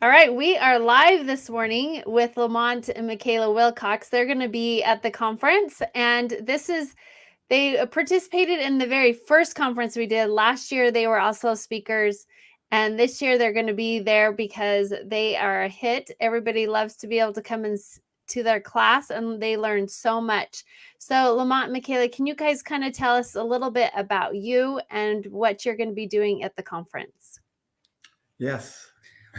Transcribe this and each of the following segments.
All right, we are live this morning with Lamonte and Michaela Wilcox. They're going to be at the conference, and they participated in the very first conference we did last year. They were also speakers, and this year they're going to be there because they are a hit. Everybody loves to be able to come to their class, and they learn so much. So, Lamonte and Michaela, can you guys kind of tell us a little bit about you and what you're going to be doing at the conference? Yes.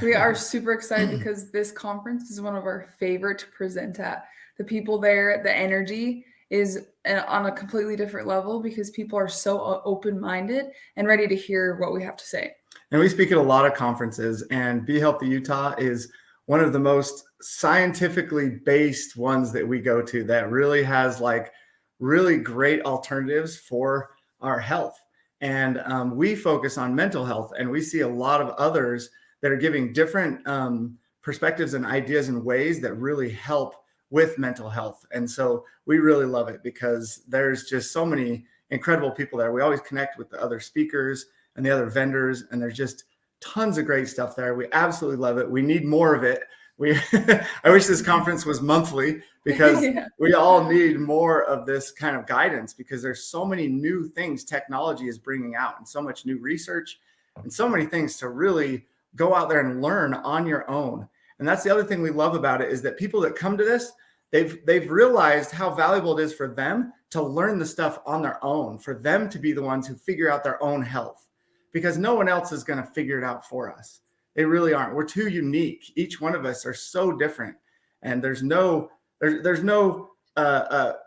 We are super excited because this conference is one of our favorite to present at. The people there, the energy is on a completely different level because people are so open-minded and ready to hear what we have to say. And we speak at a lot of conferences, and Be Healthy Utah is one of the most scientifically based ones that we go to that really has really great alternatives for our health. And we focus on mental health, and we see a lot of others that are giving different perspectives and ideas and ways that really help with mental health. And so we really love it because there's just so many incredible people there. We always connect with the other speakers and the other vendors, and there's just tons of great stuff there. We absolutely love it. We need more of it. I wish this conference was monthly because we all need more of this kind of guidance because there's so many new things technology is bringing out and so much new research and so many things to really go out there and learn on your own. And that's the other thing we love about it is that people that come to this, they've realized how valuable it is for them to learn the stuff on their own, for them to be the ones who figure out their own health, because no one else is going to figure it out for us. They really aren't. We're too unique. Each one of us are so different. And there's no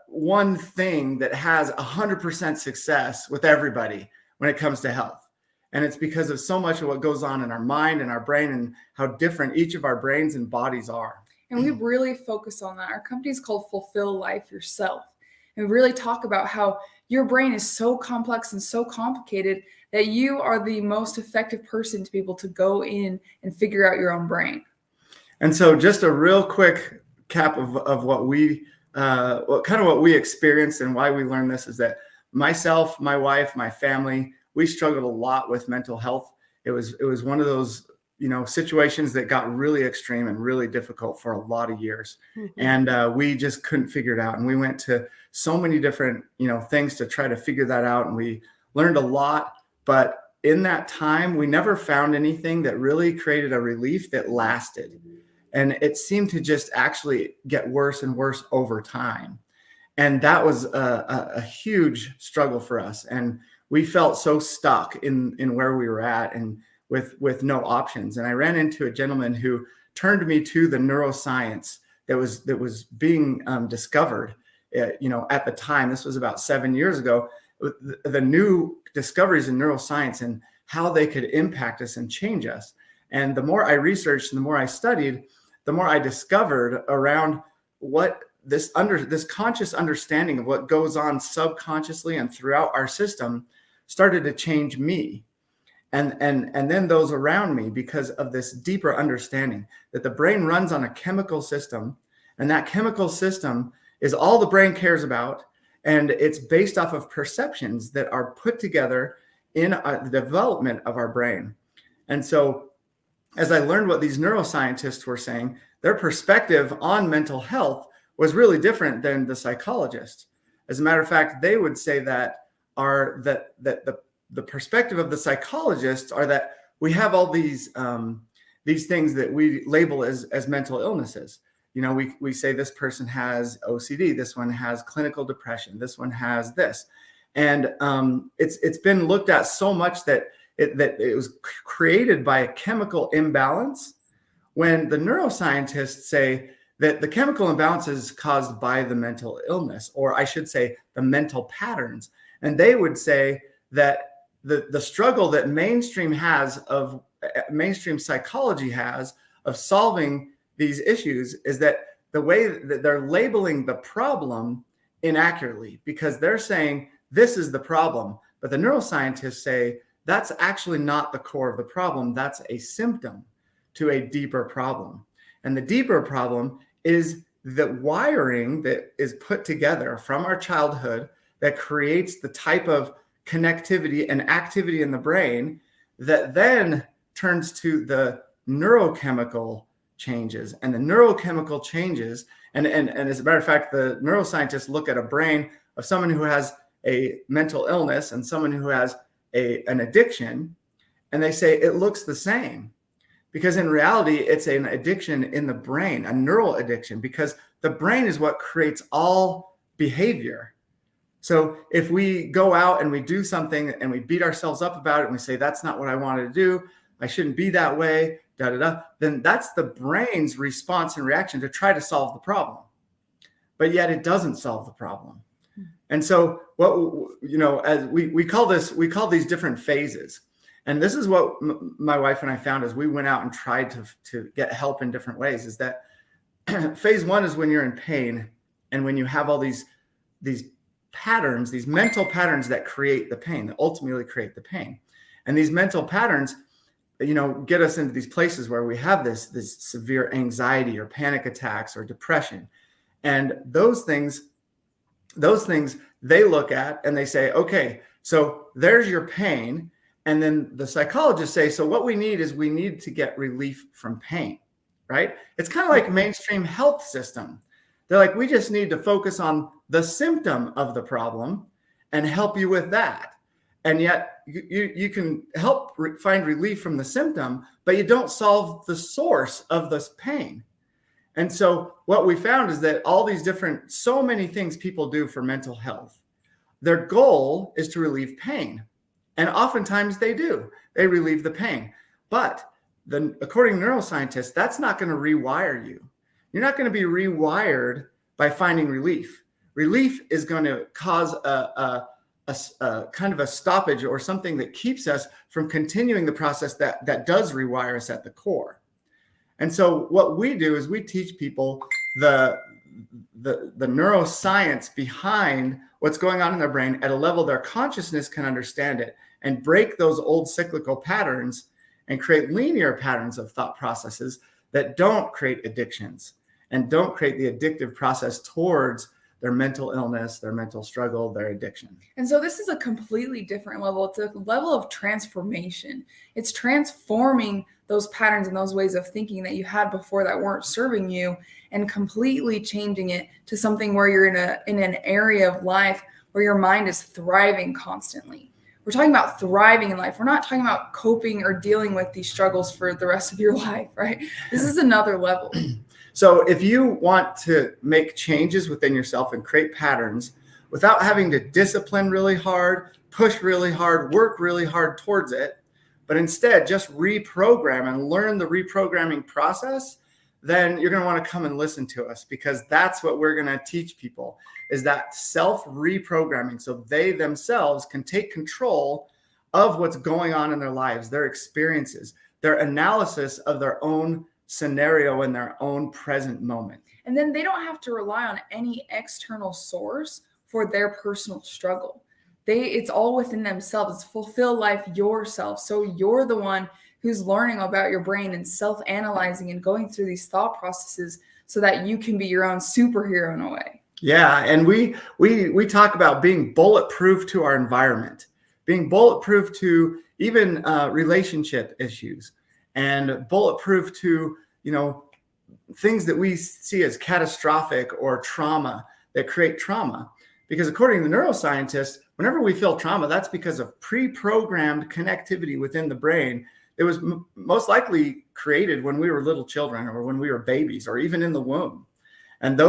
one thing that has 100% success with everybody when it comes to health. And it's because of so much of what goes on in our mind and our brain and how different each of our brains and bodies are. And we really focus on that. Our company is called Fulfill Life Yourself. And we really talk about how your brain is so complex and so complicated that you are the most effective person to be able to go in and figure out your own brain. And so just a real quick cap of what we experienced and why we learned this is that myself, my wife, my family, we struggled a lot with mental health. It was one of those, situations that got really extreme and really difficult for a lot of years. Mm-hmm. And we just couldn't figure it out. And we went to so many different, things to try to figure that out. And we learned a lot. But in that time, we never found anything that really created a relief that lasted. And it seemed to just actually get worse and worse over time. And that was a huge struggle for us. And we felt so stuck in where we were at and with no options. And I ran into a gentleman who turned me to the neuroscience that was being discovered, at the time. This was about 7 years ago. The new discoveries in neuroscience and how they could impact us and change us. And the more I researched and the more I studied, the more I discovered around what this conscious understanding of what goes on subconsciously and throughout our system started to change me and then those around me because of this deeper understanding that the brain runs on a chemical system, and that chemical system is all the brain cares about, and it's based off of perceptions that are put together in the development of our brain. And so as I learned what these neuroscientists were saying, their perspective on mental health was really different than the psychologists. As a matter of fact, they would say that the perspective of the psychologists are that we have all these things that we label as mental illnesses. We say this person has OCD, this one has clinical depression, this one has this, and it's been looked at so much that it was created by a chemical imbalance, when the neuroscientists say that the chemical imbalance is caused by the mental illness, or I should say the mental patterns. And they would say that the struggle that mainstream psychology has of solving these issues is that the way that they're labeling the problem inaccurately, because they're saying this is the problem. But the neuroscientists say that's actually not the core of the problem. That's a symptom to a deeper problem. And the deeper problem is the wiring that is put together from our childhood that creates the type of connectivity and activity in the brain that then turns to the neurochemical changes, and the neurochemical changes, and as a matter of fact, the neuroscientists look at a brain of someone who has a mental illness and someone who has an addiction, and they say it looks the same, because in reality, it's an addiction in the brain, a neural addiction, because the brain is what creates all behavior. So if we go out and we do something and we beat ourselves up about it and we say, that's not what I wanted to do, I shouldn't be that way, then that's the brain's response and reaction to try to solve the problem. But yet it doesn't solve the problem. And so what, as we call these different phases. And this is what my wife and I found as we went out and tried to get help in different ways, is that phase one is when you're in pain and when you have all these patterns, these mental patterns that create the pain, that ultimately create the pain. And these mental patterns, get us into these places where we have this severe anxiety or panic attacks or depression. And those things they look at and they say, okay, so there's your pain. And then the psychologists say, so what we need to get relief from pain, right? It's kind of like mainstream health system. They're like, we just need to focus on the symptom of the problem and help you with that. And yet you can help find relief from the symptom, but you don't solve the source of this pain. And so what we found is that all these so many things people do for mental health, their goal is to relieve pain. And oftentimes they do. They relieve the pain. But according to neuroscientists, that's not going to rewire you. You're not going to be rewired by finding relief. Relief is going to cause a kind of a stoppage or something that keeps us from continuing the process that does rewire us at the core. And so what we do is we teach people the neuroscience behind what's going on in their brain at a level their consciousness can understand it, and break those old cyclical patterns and create linear patterns of thought processes that don't create addictions and don't create the addictive process towards their mental illness, their mental struggle, their addiction. And so this is a completely different level. It's a level of transformation. It's transforming those patterns and those ways of thinking that you had before that weren't serving you, and completely changing it to something where you're in an area of life where your mind is thriving constantly. We're talking about thriving in life. We're not talking about coping or dealing with these struggles for the rest of your life, right? This is another level. So if you want to make changes within yourself and create patterns without having to discipline really hard, push really hard, work really hard towards it, but instead just reprogram and learn the reprogramming process, then you're going to want to come and listen to us, because that's what we're going to teach people, is that self-reprogramming, so they themselves can take control of what's going on in their lives, their experiences, their analysis of their own scenario in their own present moment. And then they don't have to rely on any external source for their personal struggle. It's all within themselves. It's fulfill life yourself. So you're the one who's learning about your brain and self-analyzing and going through these thought processes so that you can be your own superhero in a way. Yeah, and we talk about being bulletproof to our environment, being bulletproof to even relationship issues, and bulletproof to things that we see as catastrophic or trauma that create trauma. Because according to neuroscientists, whenever we feel trauma, that's because of pre-programmed connectivity within the brain. It was most likely created when we were little children, or when we were babies, or even in the womb. And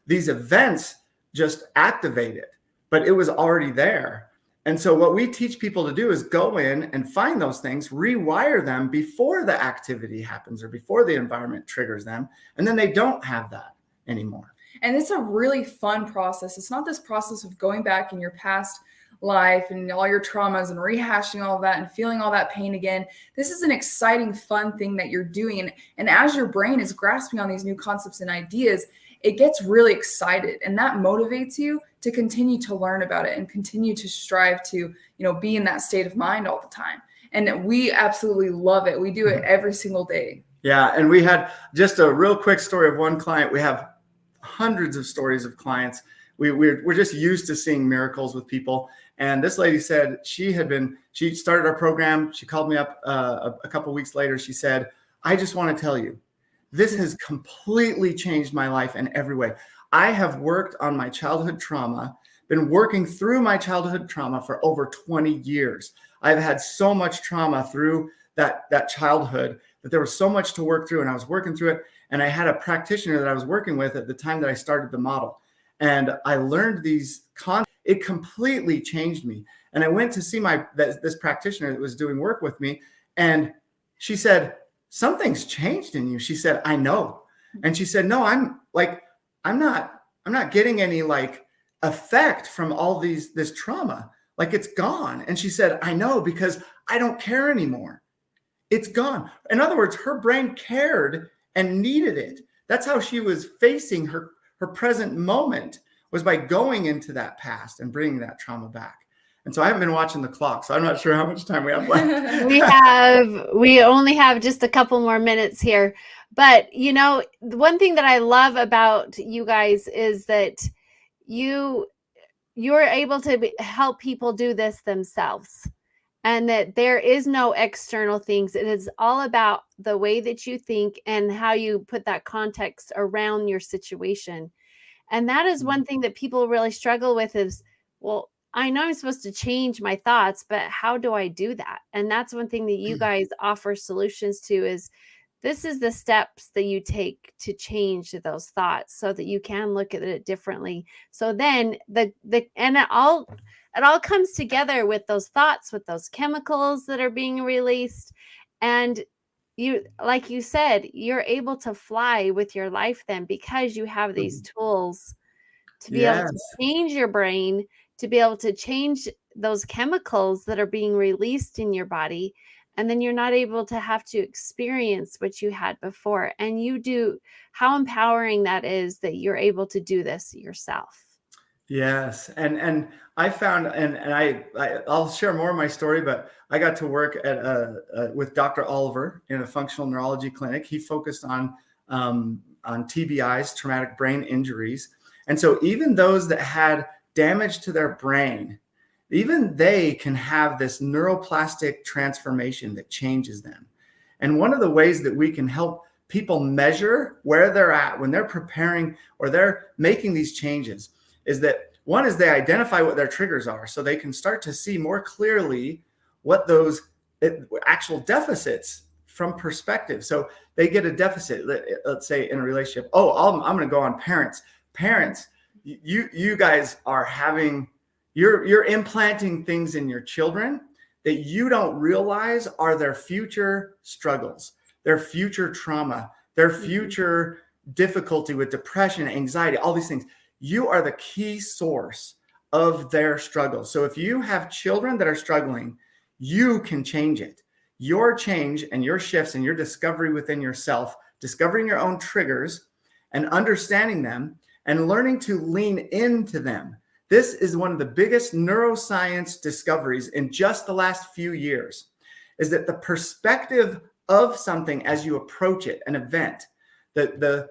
these events just activate it, but it was already there. And so what we teach people to do is go in and find those things, rewire them before the activity happens or before the environment triggers them. And then they don't have that anymore. And it's a really fun process. It's not this process of going back in your past life and all your traumas and rehashing all of that and feeling all that pain again. This is an exciting, fun thing that you're doing. And as your brain is grasping on these new concepts and ideas, it gets really excited, and that motivates you to continue to learn about it and continue to strive to, be in that state of mind all the time. And we absolutely love it. We do it every single day. Yeah. And we had just a real quick story of one client. We have hundreds of stories of clients. We're just used to seeing miracles with people. And this lady said she started our program. She called me up a couple of weeks later. She said, I just want to tell you, this has completely changed my life in every way. I have worked on my childhood trauma, been working through my childhood trauma for over 20 years. I've had so much trauma through that childhood that there was so much to work through, and I was working through it. And I had a practitioner that I was working with at the time that I started the model. And I learned these concepts. It completely changed me. And I went to see this practitioner that was doing work with me. And she said, something's changed in you. She said, I know. And she said, no, I'm not getting any like effect from all this trauma. Like it's gone. And she said, I know, because I don't care anymore. It's gone. In other words, her brain cared and needed it. That's how she was facing her present moment, was by going into that past and bringing that trauma back. And so I haven't been watching the clock, so I'm not sure how much time we have left. We only have just a couple more minutes here. But, you know, one thing that I love about you guys is that you're able to help people do this themselves. And that there is no external things. It is all about the way that you think and how you put that context around your situation. And that is one thing that people really struggle with is, well, I know I'm supposed to change my thoughts, but how do I do that? And that's one thing that you guys offer solutions to is this is the steps that you take to change those thoughts so that you can look at it differently. So then it all comes together with those thoughts, with those chemicals that are being released. And you, like you said, you're able to fly with your life then because you have these tools to be able to change your brain, to be able to change those chemicals that are being released in your body. And then you're not able to have to experience what you had before. And you do, how empowering that is that you're able to do this yourself. Yes. And I found, and I'll share more of my story, but I got to work with Dr. Oliver in a functional neurology clinic. He focused on TBIs, traumatic brain injuries. And so even those that had damage to their brain, even they can have this neuroplastic transformation that changes them. And one of the ways that we can help people measure where they're at when they're preparing or they're making these changes is that one is they identify what their triggers are so they can start to see more clearly what those actual deficits from perspective. So they get a deficit, let's say in a relationship. Oh, I'm going to go on parents. Parents, you guys are having, you're implanting things in your children that you don't realize are their future struggles, their future trauma, their future difficulty with depression, anxiety, all these things. You are the key source of their struggles. So if you have children that are struggling, you can change it. Your change and your shifts and your discovery within yourself, discovering your own triggers and understanding them and learning to lean into them. This is one of the biggest neuroscience discoveries in just the last few years, is that the perspective of something as you approach it, an event, the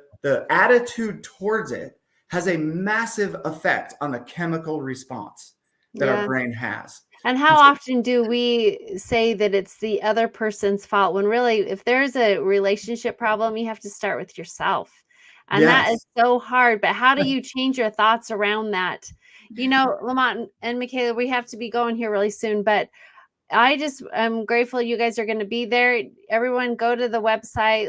attitude towards it has a massive effect on the chemical response that our brain has. And how often do we say that it's the other person's fault when really, if there's a relationship problem, you have to start with yourself. And that is so hard. But how do you change your thoughts around that? You know, Lamont and Michaela, we have to be going here really soon, but I'm grateful you guys are going to be there. Everyone go to the website,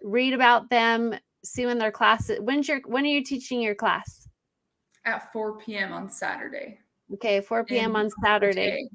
read about them, see when their class, when are you teaching your class? At 4 p.m. on Saturday. Okay, 4 p.m. on Saturday.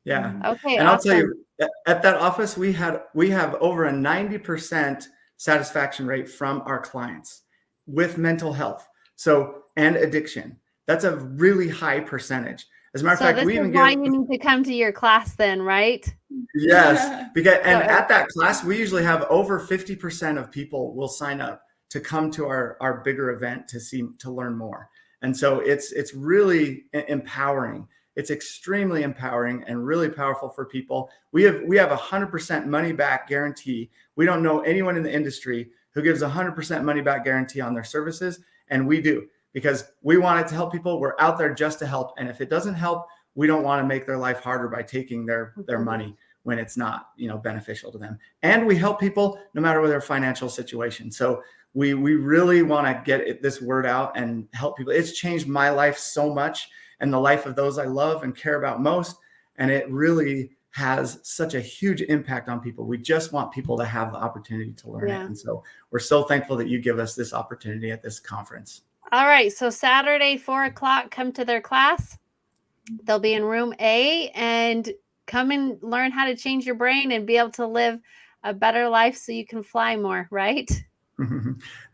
Yeah. Okay. And I'll tell you, at that office, we have over a 90% satisfaction rate from our clients with mental health. So, and addiction. That's a really high percentage. As a matter of fact, we even why you need to come to your class then, right? Yes. At that class, we usually have over 50% of people will sign up to come to our bigger event to learn more. And so it's really empowering. It's extremely empowering and really powerful for people. We have 100% money back guarantee. We don't know anyone in the industry who gives 100% money back guarantee on their services. And we do, because we want it to help people. We're out there just to help. And if it doesn't help, we don't want to make their life harder by taking their money. when it's not, beneficial to them. And we help people no matter what their financial situation. So we really want to get this word out and help people. It's changed my life so much and the life of those I love and care about most. And it really has such a huge impact on people. We just want people to have the opportunity to learn it. And so we're so thankful that you give us this opportunity at this conference. All right. So Saturday, 4:00, come to their class. They'll be in room A, and come and learn how to change your brain and be able to live a better life so you can fly more, right?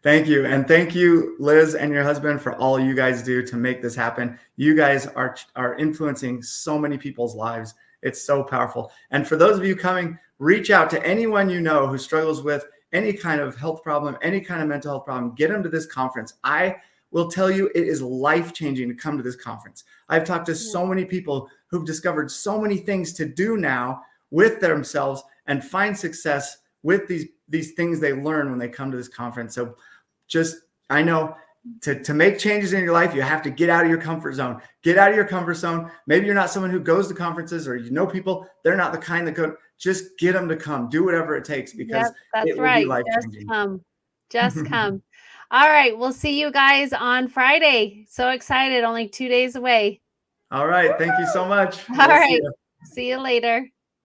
Thank you. And thank you, Liz, and your husband, for all you guys do to make this happen. You guys are influencing so many people's lives. It's so powerful. And for those of you coming, reach out to anyone you know who struggles with any kind of health problem, any kind of mental health problem. Get them to this conference. I will tell you, it is life-changing to come to this conference. I've talked to so many people who've discovered so many things to do now with themselves and find success with these things they learn when they come to this conference. So I know to make changes in your life, you have to get out of your comfort zone. Get out of your comfort zone. Maybe you're not someone who goes to conferences, or people, they're not the kind that go. Just get them to come. Do whatever it takes, because it will be life-changing. Just come. All right. We'll see you guys on Friday. So excited. Only 2 days away. All right. Thank you so much. All right. See you later.